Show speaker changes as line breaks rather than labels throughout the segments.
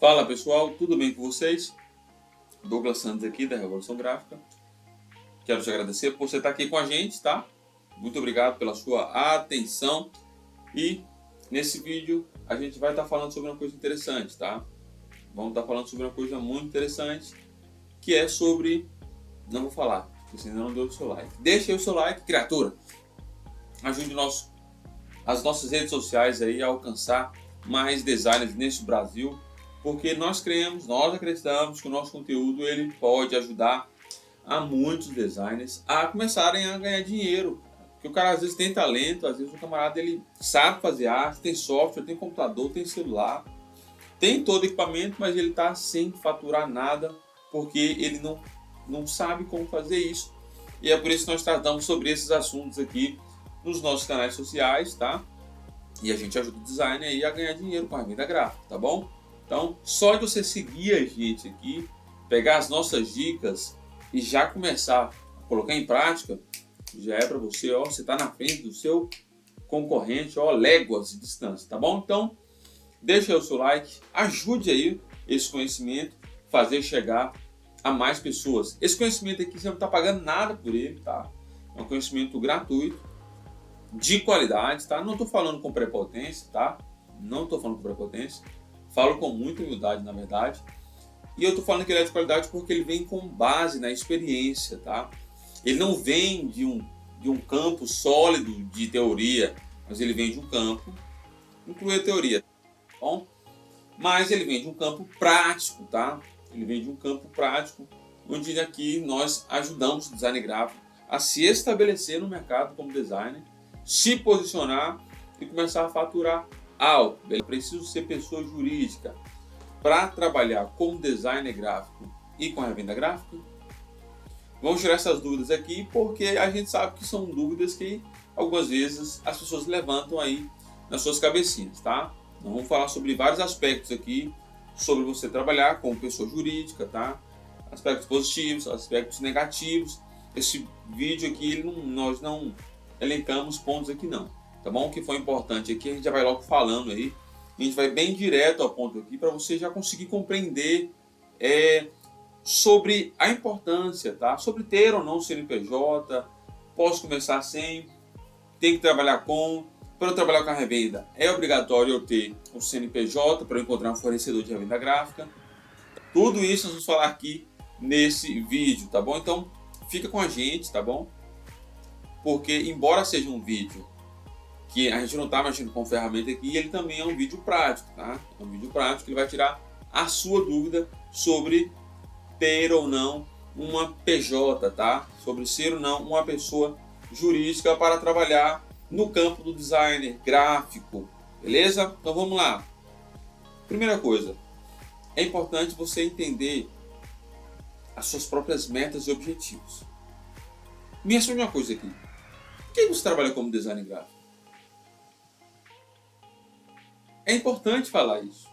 Fala pessoal, tudo bem com vocês? Douglas Santos aqui da Revolução Gráfica. Quero te agradecer por você estar aqui com a gente, tá? Muito obrigado pela sua atenção. E nesse vídeo a gente vai estar falando sobre uma coisa interessante, tá? Vamos estar falando sobre uma coisa muito interessante, que é sobre... Não vou falar, porque você ainda não deu o seu like. Deixa aí o seu like, criatura! Ajude as nossas redes sociais aí a alcançar mais designers nesse Brasil, porque nós acreditamos que o nosso conteúdo ele pode ajudar a muitos designers a começarem a ganhar dinheiro. Porque o cara às vezes tem talento, às vezes o camarada ele sabe fazer arte, tem software, tem computador, tem celular, tem todo equipamento, mas ele está sem faturar nada porque ele não sabe como fazer isso. E é por isso que nós tratamos sobre esses assuntos aqui nos nossos canais sociais, tá? E a gente ajuda o designer aí a ganhar dinheiro com a venda gráfica, tá bom? Então, só de você seguir a gente aqui, pegar as nossas dicas e já começar a colocar em prática, já é para você, ó, você tá na frente do seu concorrente, ó, léguas de distância, tá bom? Então, deixa aí o seu like, ajude aí esse conhecimento, fazer chegar a mais pessoas. Esse conhecimento aqui você não tá pagando nada por ele, tá? É um conhecimento gratuito, de qualidade, tá? Não tô falando com prepotência, tá? Não tô falando com prepotência. Falo com muita humildade, na verdade. E eu tô falando que ele é de qualidade porque ele vem com base na experiência, tá? Ele não vem de um campo sólido de teoria, mas ele vem de um campo, inclui a teoria, tá bom? Mas ele vem de um campo prático, tá? Ele vem de um campo prático, onde aqui nós ajudamos o design gráfico a se estabelecer no mercado como designer, se posicionar e começar a faturar alto. Eu preciso ser pessoa jurídica para trabalhar como designer gráfico e com a revenda gráfica? Vamos tirar essas dúvidas aqui, porque a gente sabe que são dúvidas que algumas vezes as pessoas levantam aí nas suas cabecinhas, tá? Nós vamos falar sobre vários aspectos aqui, sobre você trabalhar como pessoa jurídica, tá? Aspectos positivos, aspectos negativos. Esse vídeo aqui nós não elencamos pontos aqui não, tá bom? O que foi importante aqui a gente já vai logo falando aí, a gente vai bem direto ao ponto aqui para você já conseguir compreender sobre a importância, tá? Sobre ter ou não CNPJ, posso começar sem, tem que trabalhar com, para eu trabalhar com a revenda é obrigatório eu ter o CNPJ para eu encontrar um fornecedor de revenda gráfica. Tudo isso nós vamos falar aqui nesse vídeo, tá bom? Então fica com a gente, tá bom? Porque embora seja um vídeo que a gente não está mexendo com ferramenta aqui, ele também é um vídeo prático, tá? É um vídeo prático, ele vai tirar a sua dúvida sobre ter ou não uma PJ, tá? Sobre ser ou não uma pessoa jurídica para trabalhar no campo do designer gráfico, beleza? Então vamos lá. Primeira coisa, é importante você entender as suas próprias metas e objetivos. Me responde uma coisa aqui. Por que você trabalha como designer gráfico? É importante falar isso.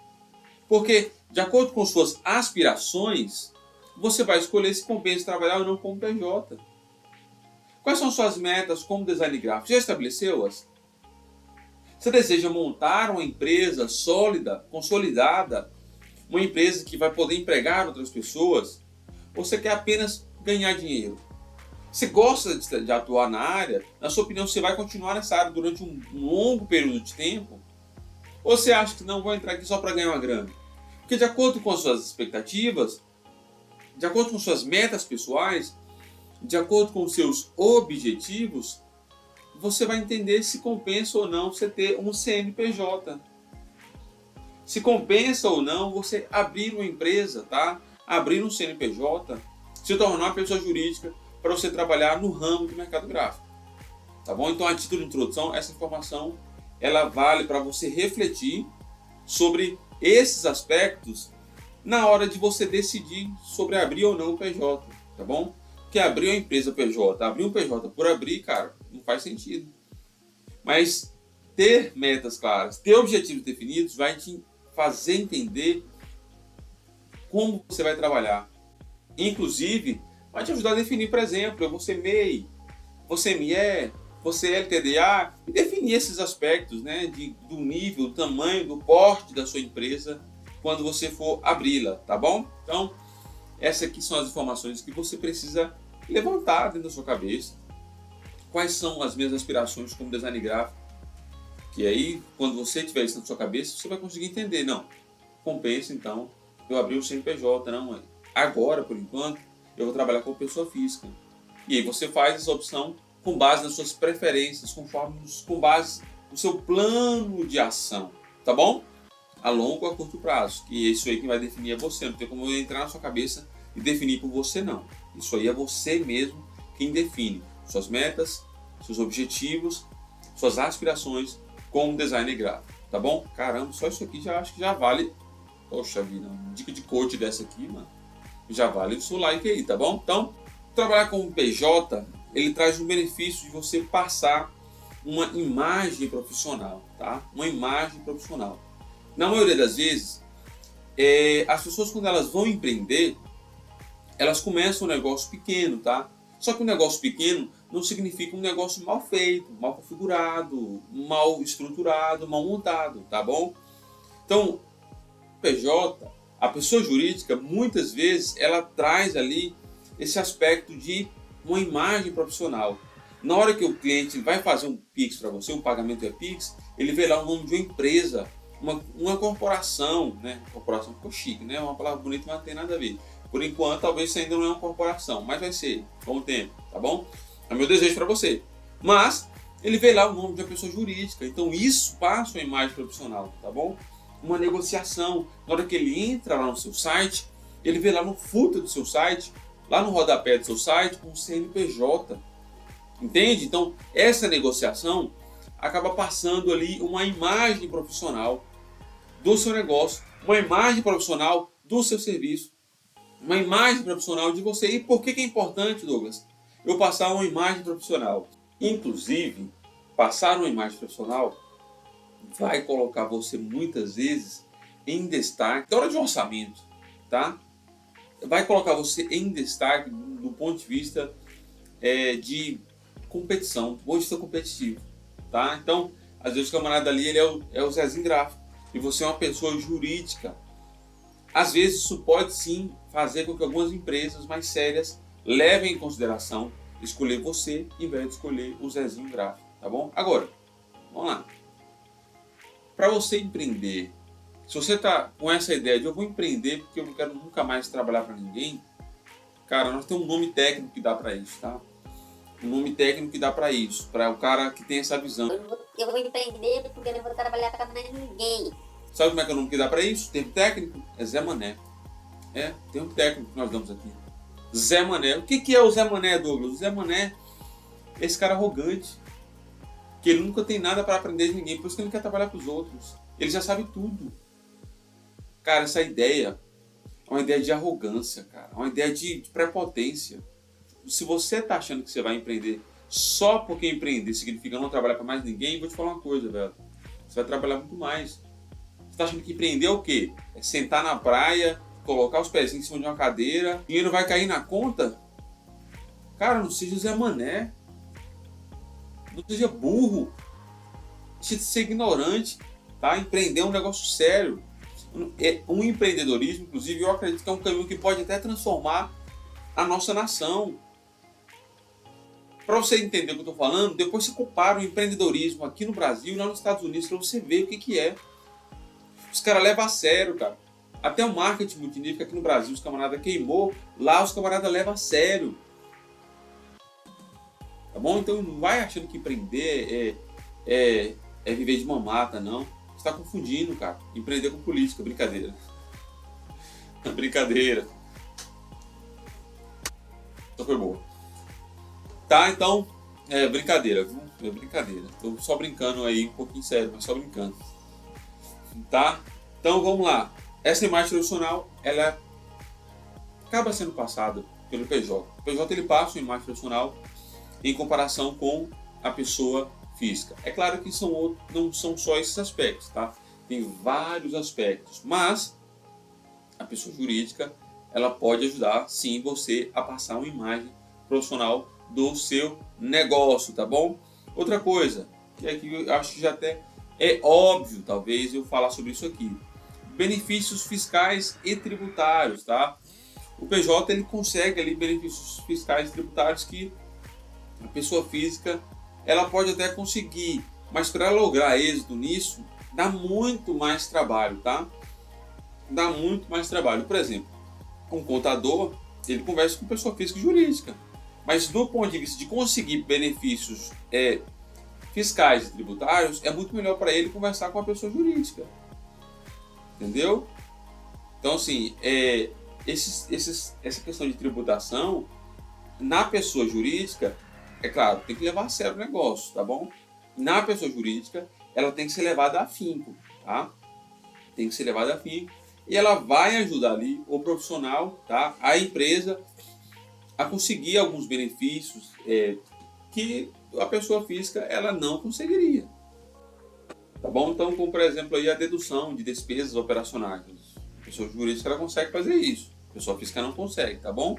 Porque, de acordo com suas aspirações, você vai escolher se compensa trabalhar ou não como PJ. Quais são suas metas como designer gráfico? Já estabeleceu-as? Você deseja montar uma empresa sólida, consolidada, uma empresa que vai poder empregar outras pessoas? Ou você quer apenas ganhar dinheiro? Você gosta de atuar na área? Na sua opinião, você vai continuar nessa área durante um longo período de tempo? Ou você acha que não, vou entrar aqui só para ganhar uma grana? Porque de acordo com as suas expectativas, de acordo com suas metas pessoais, de acordo com os seus objetivos, você vai entender se compensa ou não você ter um CNPJ. Se compensa ou não você abrir uma empresa, tá? Abrir um CNPJ, se tornar uma pessoa jurídica, para você trabalhar no ramo do mercado gráfico, tá bom? Então, a título de introdução, essa informação ela vale para você refletir sobre esses aspectos na hora de você decidir sobre abrir ou não o PJ, tá bom? Porque abrir uma empresa PJ, abrir um PJ por abrir, cara, não faz sentido. Mas ter metas claras, ter objetivos definidos, vai te fazer entender como você vai trabalhar. Inclusive, vai te ajudar a definir, por exemplo, eu vou ser MEI, você ME, você LTDA, e definir esses aspectos, né, do nível, do tamanho, do porte da sua empresa, quando você for abri-la, tá bom? Então, essas aqui são as informações que você precisa levantar dentro da sua cabeça. Quais são as minhas aspirações como design gráfico? Que aí, quando você tiver isso na sua cabeça, você vai conseguir entender. Não, compensa então eu abrir o CNPJ, não. Agora, por enquanto, eu vou trabalhar como pessoa física. E aí você faz essa opção com base nas suas preferências, com base no seu plano de ação, tá bom? A longo ou a curto prazo, que isso aí que vai definir é você, não tem como eu entrar na sua cabeça e definir por você não. Isso aí é você mesmo quem define suas metas, seus objetivos, suas aspirações como designer gráfico, tá bom? Caramba, só isso aqui já acho que já vale, poxa vida, uma dica de coach dessa aqui, mano, já vale o seu like aí, tá bom? Então, trabalhar com o PJ, ele traz um benefício de você passar uma imagem profissional, tá? Uma imagem profissional. Na maioria das vezes, as pessoas quando elas vão empreender, elas começam um negócio pequeno, tá? Só que um negócio pequeno não significa um negócio mal feito, mal configurado, mal estruturado, mal montado, tá bom? Então, PJ, a pessoa jurídica, muitas vezes, ela traz ali esse aspecto de uma imagem profissional. Na hora que o cliente vai fazer um Pix para você, um pagamento é Pix, ele vê lá o nome de uma empresa, uma corporação, né? Corporação ficou chique, né? Uma palavra bonita, mas não tem nada a ver. Por enquanto, talvez isso ainda não é uma corporação, mas vai ser com o tempo, tá bom? É o meu desejo para você. Mas ele vê lá o nome de uma pessoa jurídica, então isso passa uma imagem profissional, tá bom? Uma negociação. Na hora que ele entra lá no seu site, ele vê lá no footer do seu site, lá no rodapé do seu site, com o CNPJ. Entende? Então, essa negociação acaba passando ali uma imagem profissional do seu negócio, uma imagem profissional do seu serviço, uma imagem profissional de você. E por que é importante, Douglas, eu passar uma imagem profissional? Inclusive, passar uma imagem profissional vai colocar você muitas vezes em destaque na hora de um orçamento, tá? Vai colocar você em destaque do ponto de vista de competição, do ponto de vista competitivo, tá? Então, às vezes o camarada ali ele é o Zezinho gráfico e você é uma pessoa jurídica. Às vezes isso pode sim fazer com que algumas empresas mais sérias levem em consideração escolher você em vez de escolher o Zezinho gráfico, tá bom? Agora, vamos lá. Para você empreender, se você está com essa ideia de eu vou empreender porque eu não quero nunca mais trabalhar para ninguém, cara, nós temos um nome técnico que dá para isso, tá? Um nome técnico que dá para isso, para o cara que tem essa visão.
Eu vou empreender porque eu não vou trabalhar para ninguém.
Sabe como é que é o nome que dá para isso? Termo técnico? É Zé Mané. É, termo técnico que nós damos aqui. Zé Mané. O que é o Zé Mané, Douglas? O Zé Mané é esse cara arrogante, que ele nunca tem nada para aprender de ninguém, por isso que ele não quer trabalhar para os outros. Ele já sabe tudo. Cara, essa ideia é uma ideia de arrogância, cara. É uma ideia de prepotência. Se você tá achando que você vai empreender só porque empreender significa não trabalhar para mais ninguém, vou te falar uma coisa, velho. Você vai trabalhar muito mais. Você tá achando que empreender é o quê? É sentar na praia, colocar os pezinhos em cima de uma cadeira, o dinheiro vai cair na conta? Cara, não seja Zé Mané. Não seja burro. Deixa de ser ignorante, tá? Empreender é um negócio sério. Um empreendedorismo, inclusive, eu acredito que é um caminho que pode até transformar a nossa nação. Para você entender o que eu estou falando, depois você compara o empreendedorismo aqui no Brasil e lá nos Estados Unidos para você ver o que é. Os caras levam a sério, cara. Até o marketing multinível que aqui no Brasil os camaradas queimou, lá os camaradas levam a sério. Tá bom? Então não vai achando que empreender é viver de mamata, não. Você está confundindo, cara. Empreender com política, brincadeira. Brincadeira. Só foi boa. Tá, então, brincadeira, viu? É brincadeira. Tô só brincando aí, um pouquinho sério, mas só brincando. Tá? Então, vamos lá. Essa imagem tradicional, ela acaba sendo passada pelo PJ. O PJ, ele passa uma imagem tradicional em comparação com a pessoa física. É claro que não são só esses aspectos, tá? Tem vários aspectos, mas a pessoa jurídica, ela pode ajudar, sim, você a passar uma imagem profissional do seu negócio, tá bom? Outra coisa, que aqui eu acho que já até é óbvio, talvez, eu falar sobre isso aqui. benefícios fiscais e tributários, tá? O PJ ele consegue ali benefícios fiscais e tributários que a pessoa física ela pode até conseguir, mas para lograr êxito nisso dá muito mais trabalho, tá? Dá muito mais trabalho. Por exemplo, um contador ele conversa com pessoa física e jurídica, mas do ponto de vista de conseguir benefícios fiscais e tributários é muito melhor para ele conversar com a pessoa jurídica, entendeu? Então assim, essa questão de tributação na pessoa jurídica, é claro, tem que levar a sério o negócio, tá bom? Na pessoa jurídica, ela tem que ser levada a afinco, tá? Tem que ser levada a afinco e ela vai ajudar ali o profissional, tá? A empresa a conseguir alguns benefícios que a pessoa física ela não conseguiria, tá bom? Então, como por exemplo aí a dedução de despesas operacionais, a pessoa jurídica ela consegue fazer isso, a pessoa física não consegue, tá bom?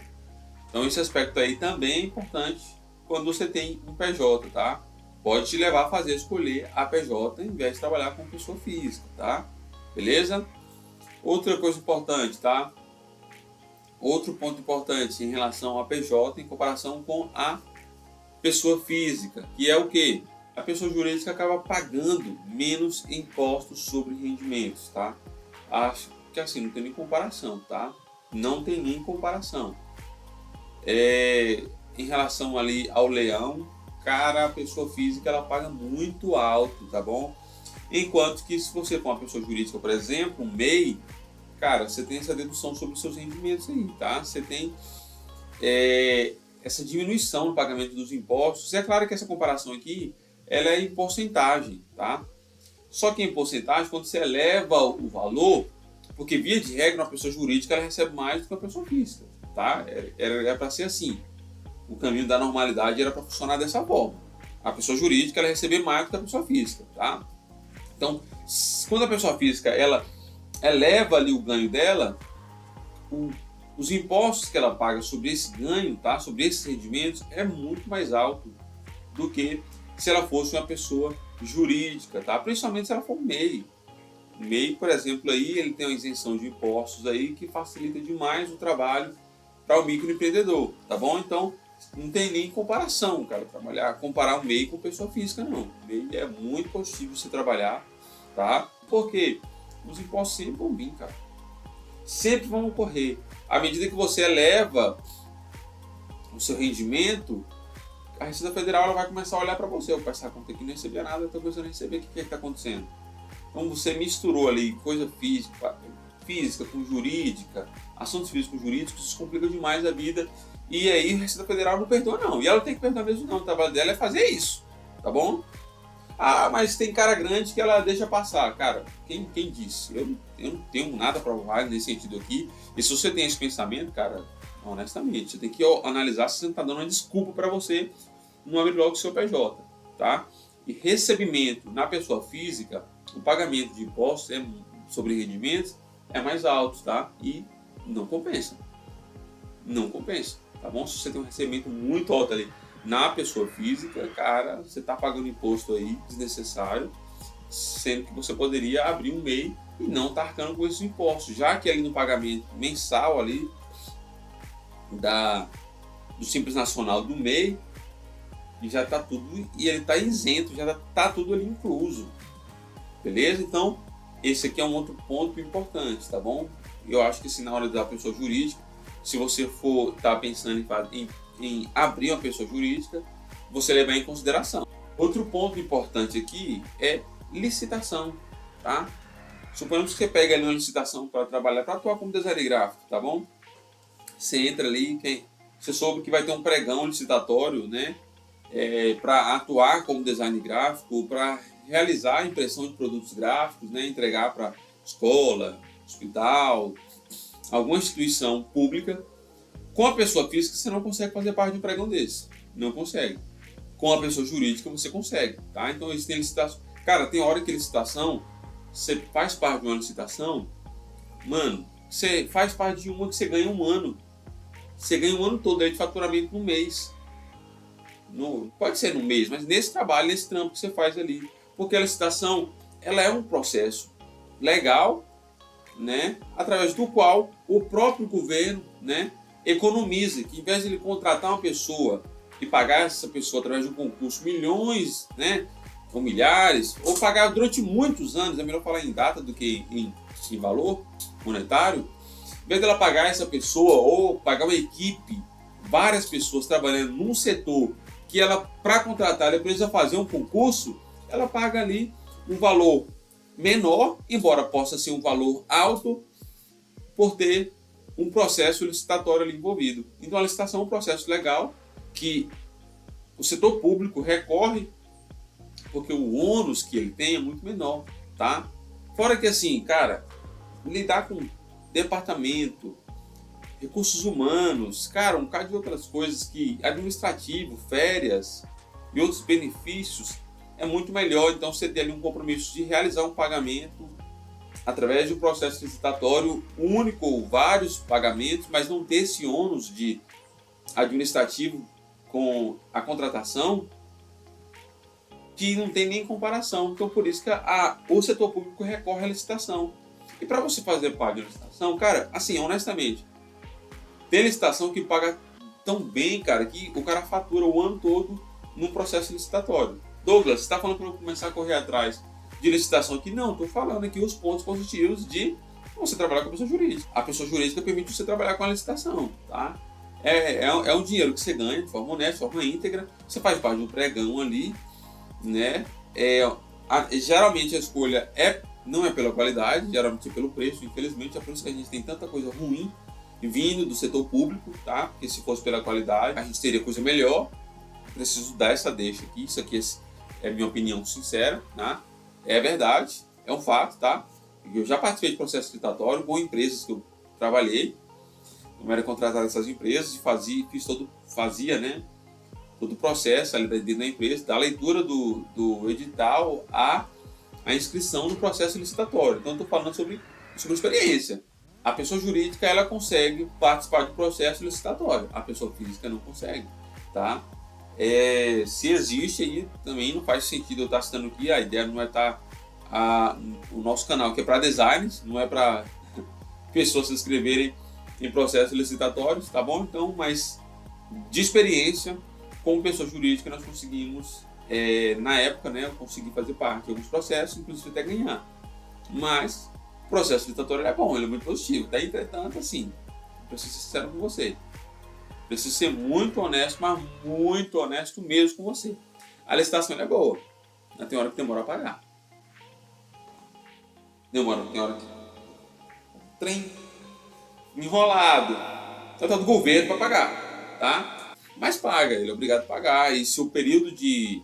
Então esse aspecto aí também é importante quando você tem um PJ, tá? Pode te levar a fazer escolher a PJ em vez de trabalhar com pessoa física, tá? Beleza? Outra coisa importante, tá? Outro ponto importante em relação a PJ em comparação com a pessoa física, que é o quê? A pessoa jurídica acaba pagando menos impostos sobre rendimentos, tá? Acho que assim, não tem nem comparação, tá? Não tem nem comparação. Em relação ali ao leão, cara, a pessoa física ela paga muito alto, tá bom? Enquanto que se você for uma pessoa jurídica, por exemplo, um MEI, cara, você tem essa dedução sobre os seus rendimentos aí, tá? Você tem essa diminuição no pagamento dos impostos. É claro que essa comparação aqui, ela é em porcentagem, tá? Só que em porcentagem, quando você eleva o valor, porque via de regra, uma pessoa jurídica ela recebe mais do que uma pessoa física, tá? Era para ser assim. O caminho da normalidade era para funcionar dessa forma. A pessoa jurídica ela receber mais do que a pessoa física, tá? Então, quando a pessoa física ela eleva ali o ganho dela, os impostos que ela paga sobre esse ganho, tá? Sobre esses rendimentos, é muito mais alto do que se ela fosse uma pessoa jurídica, tá? Principalmente se ela for um MEI. O MEI, por exemplo, aí, ele tem uma isenção de impostos aí que facilita demais o trabalho para o microempreendedor, tá bom? Então, não tem nem comparação, cara, comparar o MEI com pessoa física, não. O MEI é muito possível você trabalhar, tá? Porque os impostos sempre vão vir, cara. Sempre vão ocorrer. À medida que você eleva o seu rendimento, a Receita Federal ela vai começar a olhar para você. Opa, essa conta aqui não recebia nada, eu estou começando a receber, o que está acontecendo? Então você misturou ali coisa física com jurídica, assuntos físicos com jurídicos, isso complica demais a vida. E aí a Receita Federal não perdoa não. E ela tem que perdoar mesmo não. O trabalho dela é fazer isso, tá bom? Ah, mas tem cara grande que ela deixa passar. Cara, quem disse? Eu não tenho nada para provar nesse sentido aqui. E se você tem esse pensamento, cara, honestamente, você tem que analisar se você não está dando uma desculpa para você não abrir logo o seu PJ, tá? E recebimento na pessoa física, o pagamento de impostos sobre rendimentos é mais alto, tá? E não compensa. Não compensa, tá bom? Se você tem um recebimento muito alto ali na pessoa física, cara, você está pagando imposto aí desnecessário, sendo que você poderia abrir um MEI e não estar arcando com esses impostos, já que ali no pagamento mensal ali do Simples Nacional do MEI, e já está tudo, e ele está isento, já está tudo ali incluso, beleza? Então, esse aqui é um outro ponto importante, tá bom? Eu acho que se na hora da pessoa jurídica, se você for estar pensando em abrir uma pessoa jurídica, você levar em consideração. Outro ponto importante aqui é licitação, tá? Suponhamos que você pega ali uma licitação para trabalhar, para atuar como designer gráfico, tá bom? Você entra ali, você soube que vai ter um pregão licitatório, né? Para atuar como design gráfico, para realizar a impressão de produtos gráficos, né? Entregar para escola, hospital, alguma instituição pública. Com a pessoa física você não consegue fazer parte de um pregão desse, não consegue. Com a pessoa jurídica você consegue, tá? Então existem licitações. Cara, tem hora que licitação, você faz parte de uma licitação, mano, você faz parte de uma que você ganha um ano. Você ganha um ano todo aí de faturamento no mês. Pode ser no mês, mas nesse trabalho, nesse trampo que você faz ali. Porque a licitação, ela é um processo legal, né, através do qual o próprio governo, né, economiza, que em vez de ele contratar uma pessoa e pagar essa pessoa através de um concurso milhões, né, ou milhares, ou pagar durante muitos anos, é melhor falar em data do que em valor monetário, em vez dela pagar essa pessoa ou pagar uma equipe, várias pessoas trabalhando num setor que ela, para contratar, ela precisa fazer um concurso, ela paga ali um valor menor, embora possa ser um valor alto, por ter um processo licitatório ali envolvido. Então a licitação é um processo legal que o setor público recorre porque o ônus que ele tem é muito menor, tá? Fora que assim, cara, lidar com departamento, recursos humanos, cara, um bocado de outras coisas que administrativo, férias e outros benefícios é muito melhor. Então você ter ali um compromisso de realizar um pagamento através de um processo licitatório único ou vários pagamentos, mas não ter esse ônus de administrativo com a contratação, que não tem nem comparação. Então por isso que o setor público recorre à licitação. E para você fazer parte da licitação, cara, assim, honestamente, tem licitação que paga tão bem, cara, que o cara fatura o ano todo num processo licitatório. Douglas, você está falando para eu começar a correr atrás de licitação aqui? Não, estou falando aqui os pontos positivos de você trabalhar com a pessoa jurídica. A pessoa jurídica permite você trabalhar com a licitação, tá? É um dinheiro que você ganha de forma honesta, de forma íntegra. Você faz parte de um pregão ali, né? Geralmente a escolha não é pela qualidade, geralmente é pelo preço. Infelizmente é por isso que a gente tem tanta coisa ruim vindo do setor público, tá? Porque se fosse pela qualidade, a gente teria coisa melhor. Preciso dar essa deixa aqui. Isso aqui é minha opinião sincera, né? É verdade, é um fato, tá? Eu já participei de processo licitatório com empresas que eu trabalhei. Eu era contratado nessas empresas e fazia, né, todo o processo ali dentro da empresa, da leitura do edital à inscrição no processo licitatório. Então, estou falando sobre experiência. A pessoa jurídica ela consegue participar do processo licitatório, a pessoa física não consegue, tá? Se existe aí, também não faz sentido eu estar citando aqui, a ideia não é estar... o nosso canal aqui é para designers, não é para pessoas se inscreverem em processos licitatórios, tá bom? Então, mas de experiência, como pessoa jurídica, nós conseguimos, na época, né, eu consegui fazer parte de alguns processos, inclusive até ganhar. Mas o processo licitatório é bom, ele é muito positivo. Daí, entretanto, assim, preciso ser sincero com você. Preciso ser muito honesto, mas muito honesto mesmo com você. A licitação é boa, mas tem hora que demora a pagar. Tem hora que trem enrolado. Só tá do governo para pagar, tá? Mas paga, ele é obrigado a pagar. E se o período de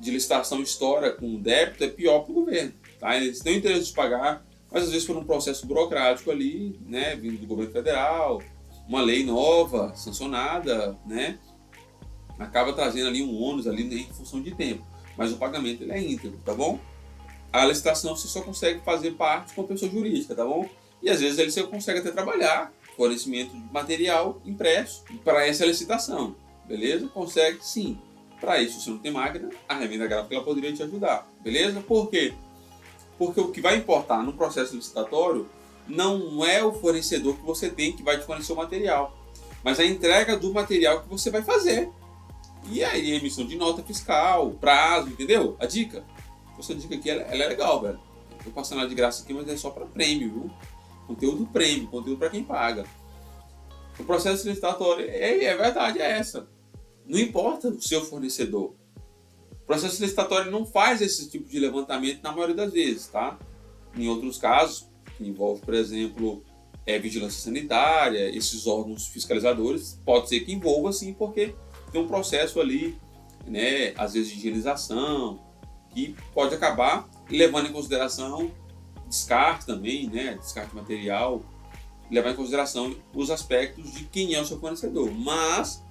licitação estoura com débito, é pior para o governo, tá? Eles têm o interesse de pagar, mas às vezes por um processo burocrático ali, né, vindo do governo federal, uma lei nova, sancionada, né, acaba trazendo ali um ônus ali em função de tempo. Mas o pagamento ele é íntegro, tá bom? A licitação você só consegue fazer parte com a pessoa jurídica, tá bom? E às vezes você consegue até trabalhar fornecimento de material impresso para essa licitação, beleza? Consegue sim. Para isso, se você não tem máquina, a revenda gráfica ela poderia te ajudar, beleza? Por quê? Porque o que vai importar no processo licitatório não é o fornecedor que você tem que vai te fornecer o material, mas a entrega do material que você vai fazer. E aí, a emissão de nota fiscal, prazo, entendeu? A dica. Essa dica aqui ela é legal, velho. Tô passando ela de graça aqui, mas é só para prêmio, viu? Conteúdo prêmio, conteúdo para quem paga. O processo licitatório, é verdade, é essa. Não importa o seu fornecedor. O processo licitatório não faz esse tipo de levantamento na maioria das vezes, tá? Em outros casos, que envolve, por exemplo, vigilância sanitária, esses órgãos fiscalizadores, pode ser que envolva sim, porque tem um processo ali, né, às vezes de higienização, que pode acabar levando em consideração descarte também, né, descarte material, levar em consideração os aspectos de quem é o seu fornecedor. Mas,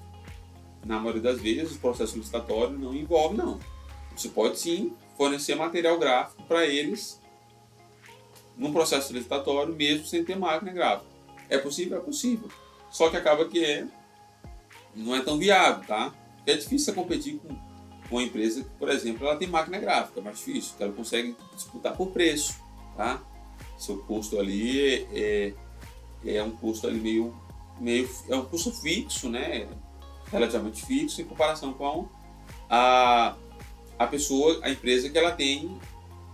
na maioria das vezes, o processo licitatório não envolve, não. Você pode sim fornecer material gráfico para eles num processo licitatório, mesmo sem ter máquina gráfica. É possível? É possível. Só que acaba que não é tão viável, tá? É difícil você competir com uma empresa que, por exemplo, ela tem máquina gráfica, é mais difícil, porque ela consegue disputar por preço, tá? Seu custo ali é um custo ali é um custo fixo, né? Relativamente fixo em comparação com a pessoa, a empresa que ela tem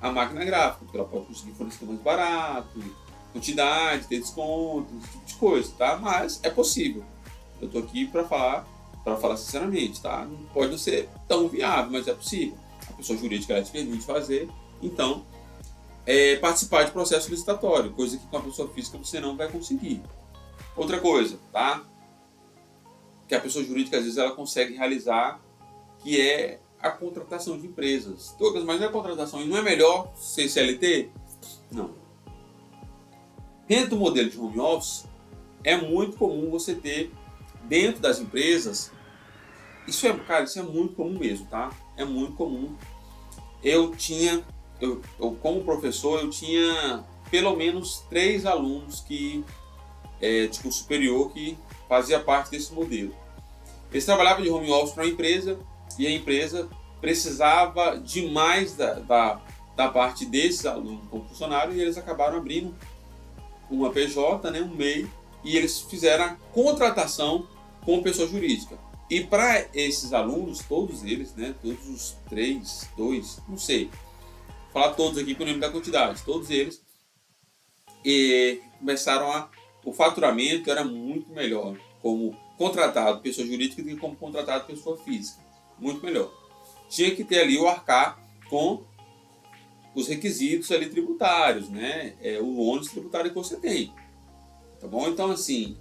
a máquina gráfica, porque ela pode conseguir fornecer mais barato, quantidade, ter desconto, esse tipo de coisa, tá? Mas é possível. Eu tô aqui para falar sinceramente, tá? Não pode não ser tão viável, mas é possível. A pessoa jurídica ela te permite fazer, então participar de processo licitatório, coisa que com a pessoa física você não vai conseguir. Outra coisa, tá? Que a pessoa jurídica às vezes ela consegue realizar, que é a contratação de empresas. Douglas, mas não é contratação, e não é melhor ser CLT? Não. Dentro do modelo de home office, é muito comum você ter dentro das empresas, isso é muito comum mesmo, tá? É muito comum. Eu como professor, eu tinha pelo menos 3 alunos de curso superior que fazia parte desse modelo. Eles trabalhavam de home office para uma empresa e a empresa precisava demais da parte desses alunos como funcionário, e eles acabaram abrindo uma PJ, né, um MEI, e eles fizeram a contratação com pessoa jurídica. E para esses alunos, todos eles, né, todos os 3, 2, não sei, vou falar todos aqui com o nome da quantidade, todos eles começaram o faturamento era muito melhor como contratado pessoa jurídica do que como contratado pessoa física, muito melhor. Tinha que ter ali o arcar com os requisitos ali tributários, né? O ônus tributário que você tem, tá bom? Então assim,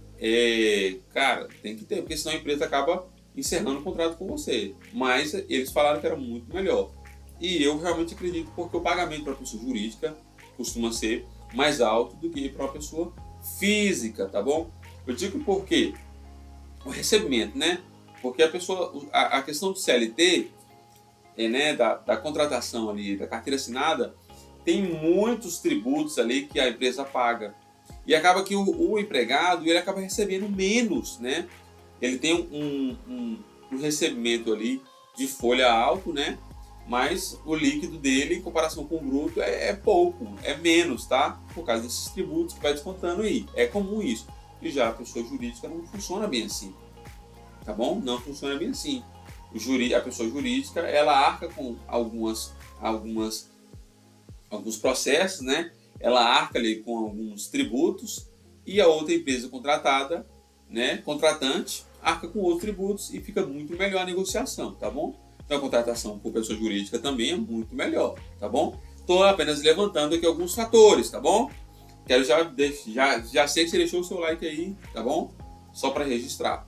cara, tem que ter, porque senão a empresa acaba encerrando o contrato com você. Mas eles falaram que era muito melhor. E eu realmente acredito, porque o pagamento para a pessoa jurídica costuma ser mais alto do que para uma pessoa física, tá bom? Eu digo porque o recebimento, né? Porque a questão do CLT, né, da contratação ali, da carteira assinada, tem muitos tributos ali que a empresa paga. E acaba que o empregado, ele acaba recebendo menos, né? Ele tem um recebimento ali de folha alto, né? Mas o líquido dele, em comparação com o bruto, é pouco, é menos, tá? Por causa desses tributos que vai descontando aí. É comum isso. E já a pessoa jurídica não funciona bem assim, tá bom? Não funciona bem assim. A pessoa jurídica, ela arca com alguns processos, né? Ela arca ali com alguns tributos, e a outra empresa contratada, né, contratante, arca com outros tributos, e fica muito melhor a negociação, tá bom? Então a contratação por pessoa jurídica também é muito melhor, tá bom? Estou apenas levantando aqui alguns fatores, tá bom? Quero já sei que você deixou o seu like aí, tá bom? Só para registrar.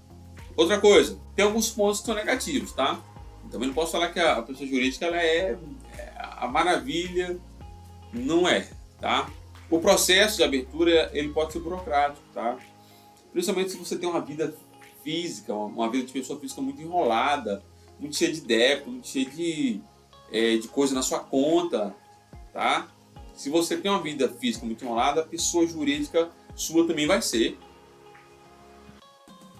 Outra coisa, tem alguns pontos que são negativos, tá? Também não posso falar que a pessoa jurídica ela é a maravilha, não é, tá? O processo de abertura, ele pode ser burocrático, tá? Principalmente se você tem uma vida física, uma vida de pessoa física muito enrolada, muito cheia de débito, muito cheia de coisa na sua conta, tá? Se você tem uma vida física muito enrolada, a pessoa jurídica sua também vai ser.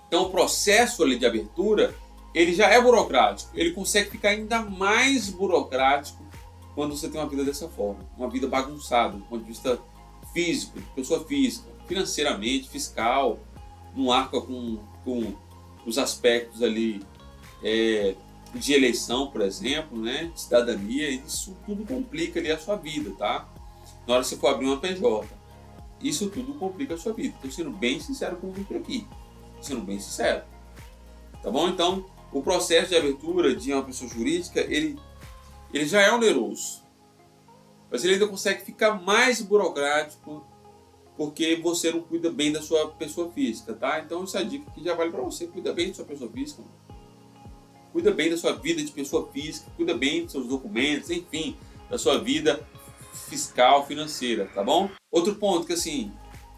Então o processo ali de abertura, ele já é burocrático, ele consegue ficar ainda mais burocrático quando você tem uma vida dessa forma, uma vida bagunçada, do ponto de vista físico, pessoa física, financeiramente, fiscal, não arca com os aspectos ali de eleição, por exemplo, né, de cidadania, isso tudo complica ali a sua vida, tá? Na hora que você for abrir uma PJ, isso tudo complica a sua vida. Estou sendo bem sincero com você aqui, sendo bem sincero, tá bom? Então, o processo de abertura de uma pessoa jurídica, ele já é oneroso, mas ele ainda consegue ficar mais burocrático porque você não cuida bem da sua pessoa física, tá? Então essa dica aqui já vale para você, cuida bem da sua pessoa física, cuida bem da sua vida de pessoa física, cuida bem dos seus documentos, enfim, da sua vida fiscal, financeira, tá bom? Outro ponto que assim,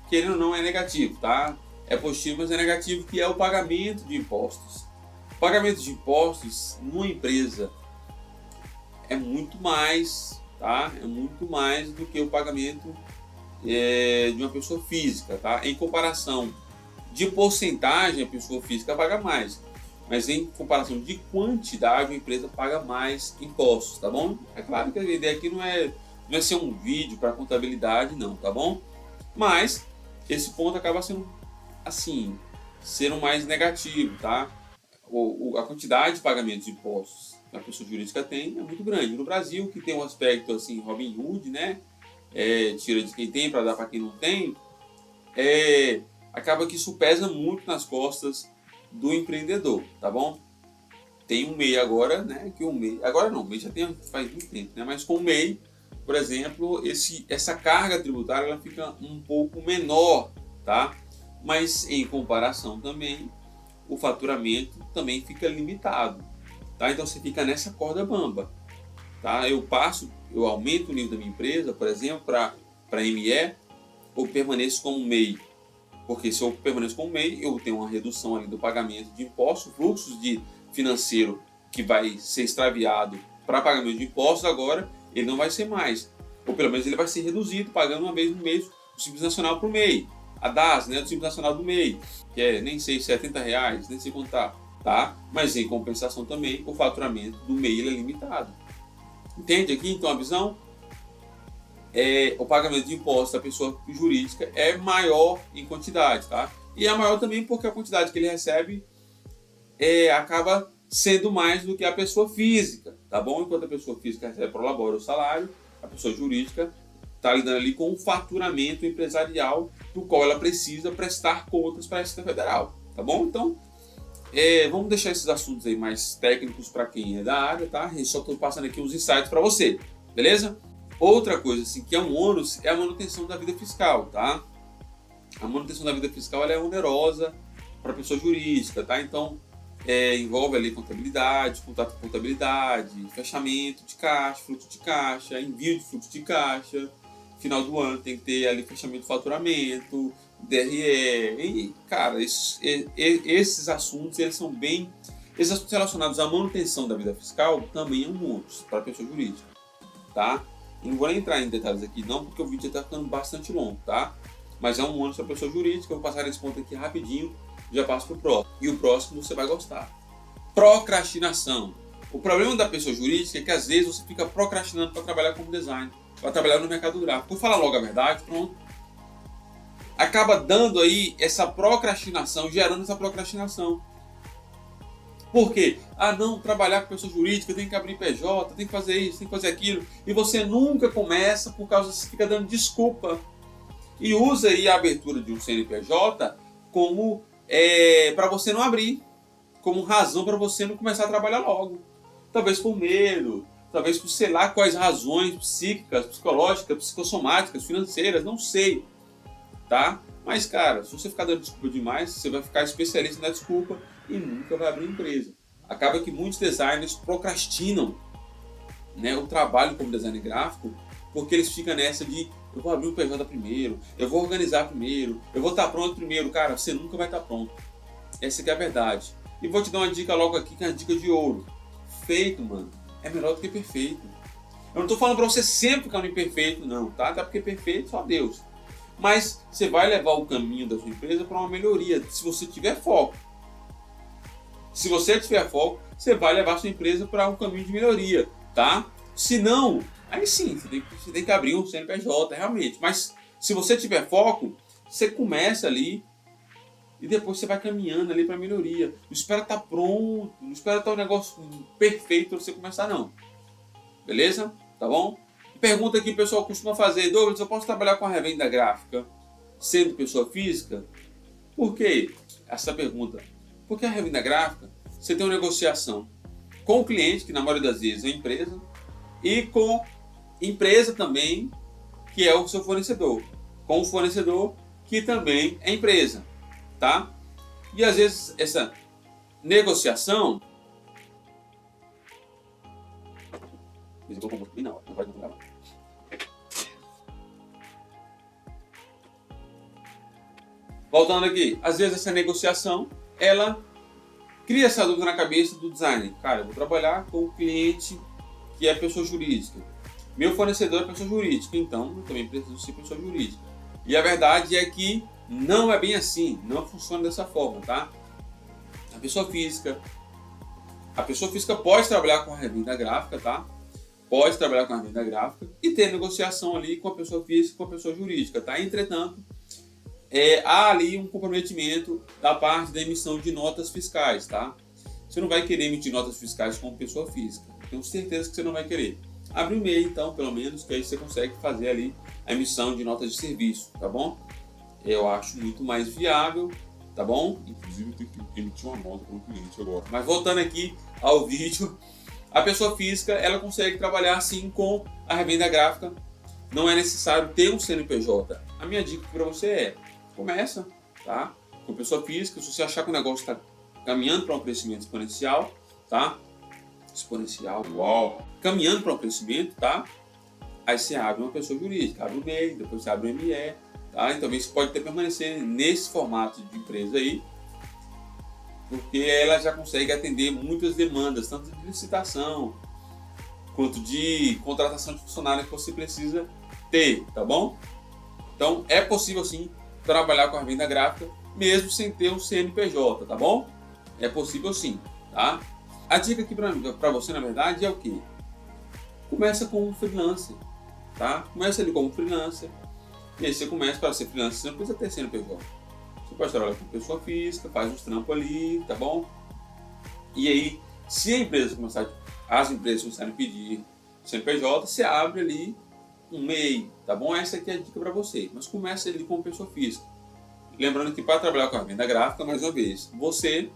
querendo ou não é negativo, tá? É positivo, mas é negativo, que é o pagamento de impostos. O pagamento de impostos numa empresa é muito mais, tá? É muito mais do que o pagamento de uma pessoa física, tá? Em comparação de porcentagem, a pessoa física paga mais, mas em comparação de quantidade, a empresa paga mais impostos, tá bom? É claro que a ideia aqui não é não vai ser um vídeo para contabilidade não, tá bom? Mas esse ponto acaba sendo, assim, sendo mais negativo, tá? A quantidade de pagamento de impostos que a pessoa jurídica tem é muito grande. No Brasil, que tem um aspecto assim, Robin Hood, né? Tira de quem tem para dar para quem não tem, acaba que isso pesa muito nas costas do empreendedor, tá bom? Tem um MEI agora, né? Que o MEI, agora não, o MEI já tem faz muito tempo, né? Mas com o MEI, por exemplo, essa carga tributária ela fica um pouco menor, tá? Mas em comparação também, o faturamento também fica limitado, tá? Então você fica nessa corda bamba, tá? Eu aumento o nível da minha empresa, por exemplo, para ME, ou permaneço como MEI. Porque se eu permaneço como MEI, eu tenho uma redução ali do pagamento de impostos, fluxos de financeiro que vai ser extraviado para pagamento de impostos agora, ele não vai ser mais. Ou pelo menos ele vai ser reduzido, pagando uma vez no mês o Simples Nacional para o MEI. A DAS, né, do Simples Nacional do MEI, que é nem sei, R$70, nem sei contar, tá? Mas em compensação também, o faturamento do MEI ele é limitado. Entende aqui então a visão? O pagamento de impostos da pessoa jurídica é maior em quantidade, tá? E é maior também porque a quantidade que ele recebe acaba sendo mais do que a pessoa física, tá bom? Enquanto a pessoa física recebe pro labore o salário, a pessoa jurídica está lidando ali com um faturamento empresarial do qual ela precisa prestar contas para a Receita Federal, tá bom? Então, vamos deixar esses assuntos aí mais técnicos para quem é da área, tá? Eu só estou passando aqui uns insights para você, beleza? Outra coisa assim, que é um ônus é a manutenção da vida fiscal, tá? A manutenção da vida fiscal ela é onerosa para a pessoa jurídica, tá? Então, envolve ali contabilidade, contato com contabilidade, fechamento de caixa, fluxo de caixa, envio de fluxo de caixa. Final do ano tem que ter ali fechamento de faturamento, DRE. E, cara, esses assuntos, eles são bem... Esses assuntos relacionados à manutenção da vida fiscal também é um ônus para a pessoa jurídica, tá? Eu não vou nem entrar em detalhes aqui não, porque o vídeo já está ficando bastante longo, tá? Mas é um ônus para a pessoa jurídica. Eu vou passar esse ponto aqui rapidinho, já passo para o próximo. E o próximo você vai gostar. Procrastinação. O problema da pessoa jurídica é que às vezes você fica procrastinando para trabalhar como designer, para trabalhar no mercado gráfico. Por falar logo a verdade, pronto. Acaba dando aí essa procrastinação, gerando essa procrastinação. Por quê? Ah, não, trabalhar com pessoa jurídica, tem que abrir PJ, tem que fazer isso, tem que fazer aquilo. E você nunca começa por causa que você fica dando desculpa. E usa aí a abertura de um CNPJ como para você não abrir, como razão para você não começar a trabalhar logo. Talvez por medo, talvez por sei lá quais razões psíquicas, psicológicas, psicossomáticas, financeiras, não sei, tá? Mas cara, se você ficar dando desculpa demais, você vai ficar especialista na desculpa e nunca vai abrir empresa. Acaba que muitos designers procrastinam, né, o trabalho como designer gráfico, porque eles ficam nessa de eu vou abrir o PJ primeiro, eu vou organizar primeiro, eu vou estar pronto primeiro. Cara, você nunca vai estar pronto. Essa que é a verdade. E vou te dar uma dica logo aqui, que é uma dica de ouro. Feito, mano, é melhor do que perfeito. Eu não estou falando para você sempre ficar no imperfeito, não, tá? Até porque perfeito só Deus. Mas você vai levar o caminho da sua empresa para uma melhoria, se você tiver foco. Se você tiver foco, você vai levar a sua empresa para um caminho de melhoria, tá? Se não, aí sim, você tem que abrir um CNPJ, realmente. Mas se você tiver foco, você começa ali e depois você vai caminhando ali para melhoria. Não espera estar pronto, não espera estar um negócio perfeito para você começar, não. Beleza? Tá bom? Pergunta que o pessoal costuma fazer: Douglas, eu posso trabalhar com a revenda gráfica sendo pessoa física? Por quê? Essa pergunta. Porque a revenda gráfica, você tem uma negociação com o cliente, que na maioria das vezes é a empresa, e com empresa também, que é o seu fornecedor. Com o fornecedor, que também é empresa, tá? E às vezes essa negociação... Voltando aqui, às vezes essa negociação, ela cria essa dúvida na cabeça do designer. Cara, eu vou trabalhar com o cliente que é pessoa jurídica. Meu fornecedor é pessoa jurídica, então eu também preciso ser pessoa jurídica. E a verdade é que não é bem assim, não funciona dessa forma, tá? A pessoa física pode trabalhar com a revenda gráfica, tá? pode trabalhar com a revenda gráfica e ter negociação ali com a pessoa física e com a pessoa jurídica, tá? Entretanto, há ali um comprometimento da parte da emissão de notas fiscais, tá? Você não vai querer emitir notas fiscais como pessoa física. Tenho certeza que você não vai querer. Abre um e-mail, então, pelo menos, que aí você consegue fazer ali a emissão de notas de serviço, tá bom? Eu acho muito mais viável, tá bom?
Inclusive, tem que emitir uma nota para o cliente agora.
Mas voltando aqui ao vídeo, a pessoa física, ela consegue trabalhar sim com a revenda gráfica. Não é necessário ter um CNPJ. A minha dica para você começa, tá? Com pessoa física, se você achar que o negócio está caminhando para um crescimento exponencial, tá? Exponencial,
Uau!
caminhando para um crescimento, tá? Aí você abre uma pessoa jurídica, abre o MEI, depois você abre o ME, tá? Então você pode até permanecer nesse formato de empresa aí, porque ela já consegue atender muitas demandas, tanto de licitação, quanto de contratação de funcionário que você precisa ter, tá bom? Então é possível sim trabalhar com a revenda gráfica, mesmo sem ter um CNPJ, tá bom? É possível sim, tá? A dica aqui para você, na verdade, é o quê? Começa com um freelancer, tá? Começa ali como freelancer, e aí você começa, para ser freelancer, você não precisa ter CNPJ. Você pode trabalhar com pessoa física, faz uns trampos ali, tá bom? E aí, se a empresa começar, as empresas começarem a pedir CNPJ, você abre ali um MEI, tá bom? Essa aqui é a dica para você, mas começa ali como pessoa física. Lembrando que para trabalhar com a revenda gráfica, mais uma vez, você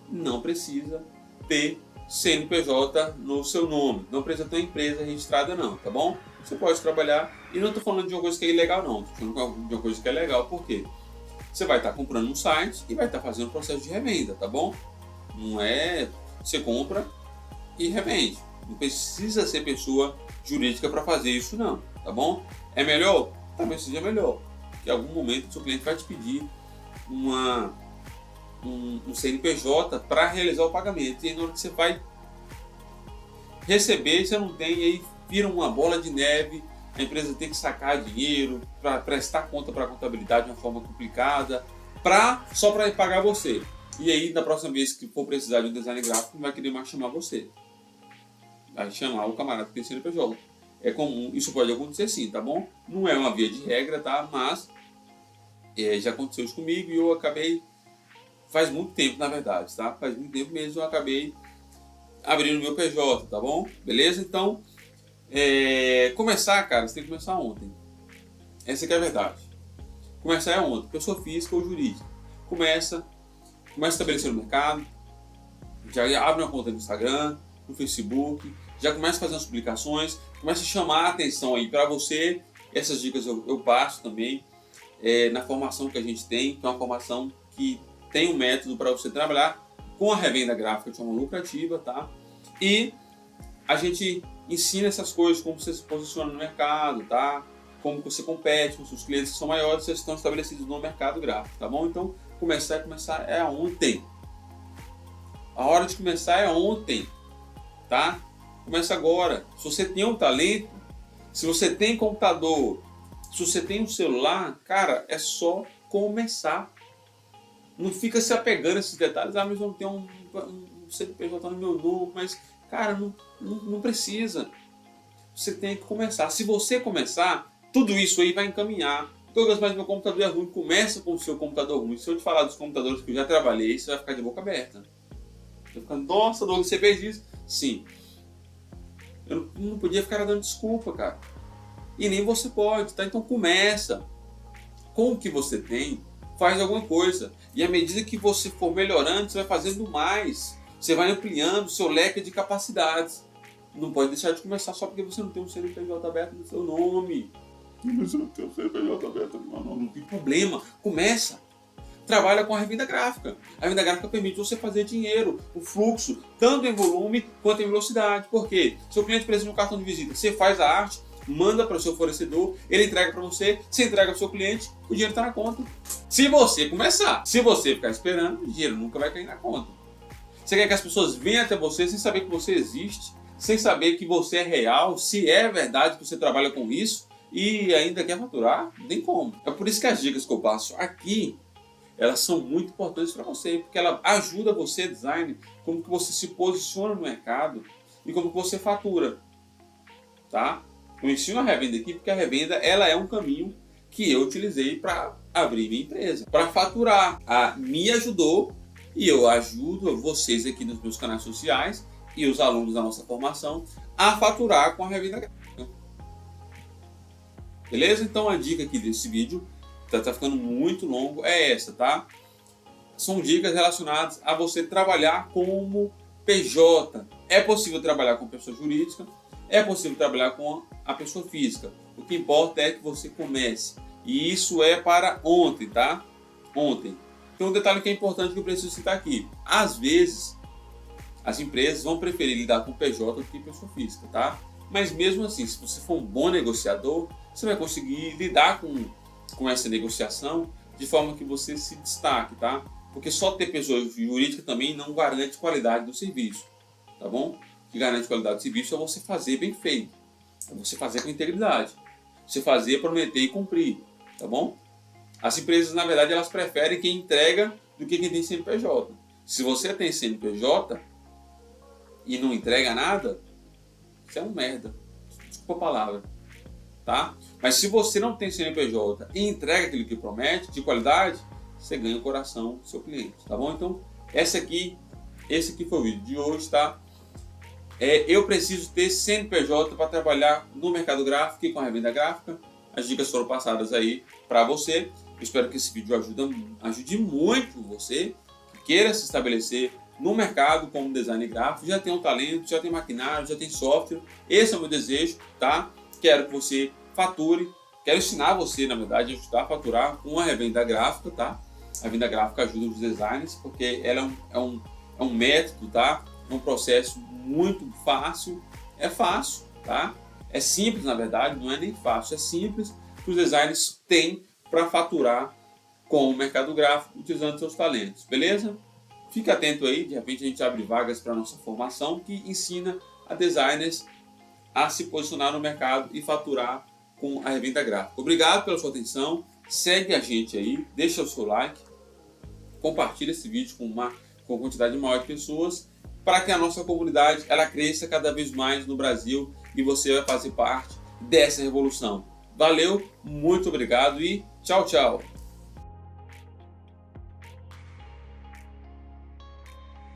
não precisa ter CNPJ no seu nome, não precisa ter uma empresa registrada não, tá bom? Você pode trabalhar, e não estou falando de uma coisa que é ilegal não, estou falando de uma coisa que é legal, por quê? Você vai estar comprando um site e vai estar fazendo um processo de revenda, tá bom? Não é você compra e revende, não precisa ser pessoa jurídica para fazer isso não, tá bom? É melhor? Talvez seja melhor, porque em algum momento o seu cliente vai te pedir um CNPJ para realizar o pagamento. E aí, na hora que você vai receber, você não tem, aí vira uma bola de neve, a empresa tem que sacar dinheiro, para prestar conta para a contabilidade de uma forma complicada, só para pagar você. E aí, na próxima vez que for precisar de um design gráfico, não vai querer mais chamar você. Vai chamar o camarada que tem CNPJ. É comum, isso pode acontecer sim, tá bom? Não é uma via de regra, tá? Mas já aconteceu isso comigo e eu acabei, faz muito tempo na verdade, tá? Faz muito tempo mesmo eu acabei abrindo meu PJ, tá bom? Beleza? Então, começar, cara, você tem que começar ontem. Essa que é a verdade. Começar é ontem, pessoa física ou jurídica. Começa a estabelecer no mercado, já abre uma conta no Instagram, no Facebook, já começa a fazer as publicações, começa a chamar a atenção aí para você. Essas dicas eu passo também na formação que a gente tem, que é uma formação que tem um método para você trabalhar com a revenda gráfica de forma lucrativa, tá? E a gente ensina essas coisas, como você se posiciona no mercado, tá? Como você compete com seus clientes que são maiores, vocês estão estabelecidos no mercado gráfico, tá bom? Então, começar é ontem. A hora de começar é ontem, tá? Começa agora. Se você tem um talento, se você tem computador, se você tem um celular, cara, é só começar. Não fica se apegando a esses detalhes. Ah, mas eu não tenho um CNPJ no meu nome, mas, cara, não precisa. Você tem que começar. Se você começar, tudo isso aí vai encaminhar. Douglas, mas meu computador é ruim. Começa com o seu computador ruim. Se eu te falar dos computadores que eu já trabalhei, você vai ficar de boca aberta. Você vai ficar, nossa, Douglas, você fez isso? Sim. Eu não podia ficar dando desculpa, cara. E nem você pode, tá? Então começa. Com o que você tem, faz alguma coisa. E à medida que você for melhorando, você vai fazendo mais. Você vai ampliando o seu leque de capacidades. Não pode deixar de começar só porque você não tem um CNPJ aberto no seu nome.
Mas eu não tenho CNPJ aberto no meu nome.
Não tem problema. Começa. Trabalha com a revenda gráfica. A revenda gráfica permite você fazer dinheiro, o fluxo, tanto em volume quanto em velocidade. Por quê? Seu cliente precisa de um cartão de visita. Você faz a arte, manda para o seu fornecedor, ele entrega para você entrega para o seu cliente, o dinheiro está na conta. Se você começar, se você ficar esperando, o dinheiro nunca vai cair na conta. Você quer que as pessoas venham até você sem saber que você existe, sem saber que você é real, se é verdade que você trabalha com isso e ainda quer faturar? Não tem como. É por isso que as dicas que eu passo aqui, elas são muito importantes para você, porque ela ajuda você, design, como que você se posiciona no mercado e como que você fatura. tá? Eu ensino a revenda aqui porque a revenda ela é um caminho que eu utilizei para abrir minha empresa, para faturar. Me ajudou e eu ajudo vocês aqui nos meus canais sociais e os alunos da nossa formação a faturar com a revenda gráfica. Beleza? Então a dica aqui desse vídeo, tá ficando muito longo, é essa, tá? São dicas relacionadas a você trabalhar como PJ. É possível trabalhar com pessoa jurídica, é possível trabalhar com a pessoa física. O que importa é que você comece. E isso é para ontem, tá? Ontem. Tem um detalhe que é importante que eu preciso citar aqui. Às vezes, as empresas vão preferir lidar com PJ do que pessoa física, tá? Mas mesmo assim, se você for um bom negociador, você vai conseguir lidar com essa negociação de forma que você se destaque, tá? Porque só ter pessoa jurídica também não garante qualidade do serviço, tá bom? O que garante qualidade do serviço é você fazer bem feito, é você fazer com integridade, você fazer, prometer e cumprir, tá bom? As empresas, na verdade, elas preferem quem entrega do que quem tem CNPJ. Se você tem CNPJ e não entrega nada, você é um merda, desculpa a palavra, tá? Mas se você não tem CNPJ e entrega aquilo que promete, de qualidade, você ganha o coração do seu cliente, tá bom? Então, esse aqui foi o vídeo de hoje, tá? Eu preciso ter CNPJ para trabalhar no mercado gráfico e com a revenda gráfica. As dicas foram passadas aí para você. Eu espero que esse vídeo ajude muito você que queira se estabelecer no mercado como designer gráfico, já tem um talento, já tem maquinário, já tem software. Esse é o meu desejo, tá? Quero que você fature, quero ensinar você, na verdade, a ajudar a faturar com a revenda gráfica, tá? A revenda gráfica ajuda os designers, porque ela é um método, tá? É um processo muito fácil, é fácil, tá? É simples, na verdade, não é nem fácil, é simples que os designers têm para faturar com o mercado gráfico utilizando seus talentos, beleza? Fique atento aí, de repente a gente abre vagas para a nossa formação que ensina a designers a se posicionar no mercado e faturar com a revenda gráfica. Obrigado pela sua atenção, segue a gente aí, deixa o seu like, compartilha esse vídeo com uma quantidade maior de pessoas para que a nossa comunidade ela cresça cada vez mais no Brasil e você vai fazer parte dessa revolução. Valeu, muito obrigado e tchau, tchau!